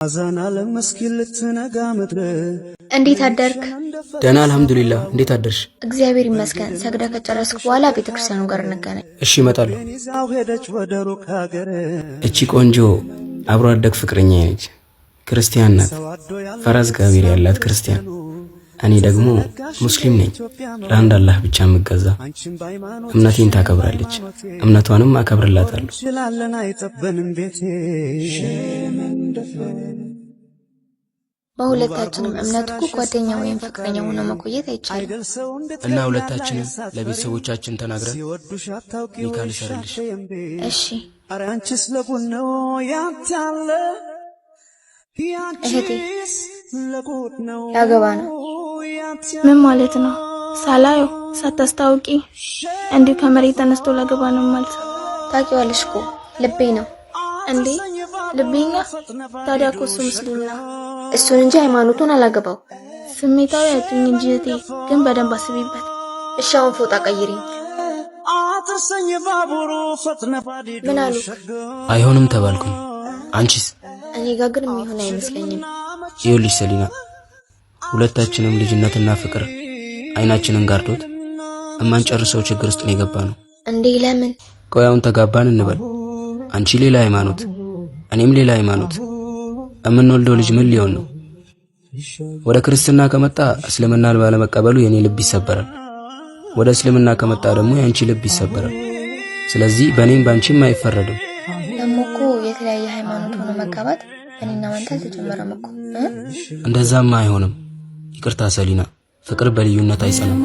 አዛና ለመስኪን ልትነጋ ምድር እንዴት አደርክ? ደህና አልሐምዱሊላህ። እንዴት አደርሽ? እግዚአብሔር ይመስገን። ሰግዳ ከጨረስኩ በኋላ ቤተክርስቲያኑ ጋር እንገናኝ። እሺ እመጣለሁ። ሄደች ወደ ሩቅ ሀገር። እቺ ቆንጆ አብሮ አደግ ፍቅረኛ ነች። ክርስቲያን ናት። ፈራዝ ጋቢር ያላት ክርስቲያን። እኔ ደግሞ ሙስሊም ነኝ። ለአንድ አላህ ብቻ የምገዛ። እምነቴን ታከብራለች፣ እምነቷንም አከብርላታለሁ። ይችላልን አይጠበንም ቤቴ በሁለታችንም እምነት እኮ ጓደኛ ወይም ፍቅረኛ ሆኖ መቆየት አይቻልም። እና ሁለታችንም ለቤተሰቦቻችን ተናግረን ኒካ ልሰርልሽ። እሺ። ኧረ አንቺስ ለጉድ ነው ያንታለ እህቴ ያገባ ነው። ምን ማለት ነው? ሳላየው ሳታስታውቂ እንዲሁ ከመሬት ተነስቶ ላገባ ነው ማለት? ታውቂዋለሽ እኮ ልቤ ነው እንዴ? ልቤኛ? ታዲያ እኮ እሱ ሙስሊም ነው። እሱን እንጂ ሃይማኖቱን አላገባው። ስሜታዊ አትሁኝ እንጂ እህቴ፣ ግን በደንብ አስቢበት። እሺ አሁን ፎጣ ቀይሪኝ። ምን አሉ? አይሆንም ተባልኩኝ። አንቺስ? እኔ ጋር ግን የሚሆን አይመስለኝም። ይኸውልሽ ሰሊና፣ ሁለታችንም ልጅነትና ፍቅር አይናችንን ጋርዶት እማንጨርሰው ችግር ውስጥ ነው የገባነው። እንዴ ለምን? ቆይ አሁን ተጋባን እንበል። አንቺ ሌላ ሃይማኖት፣ እኔም ሌላ ሃይማኖት። እምንወልደው ልጅ ምን ሊሆን ነው? ወደ ክርስትና ከመጣ እስልምናን ባለመቀበሉ የኔ ልብ ይሰበራል። ወደ እስልምና ከመጣ ደግሞ ያንቺ ልብ ይሰበራል። ስለዚህ በእኔም ባንቺም አይፈረድም። ደግሞ እኮ የተለያየ ሃይማኖት ሆኖ መጋባት እኔና አንተ አልተጀመረም እኮ። እንደዛማ አይሆንም። ይቅርታ ሰሊና፣ ፍቅር በልዩነት አይጸናም።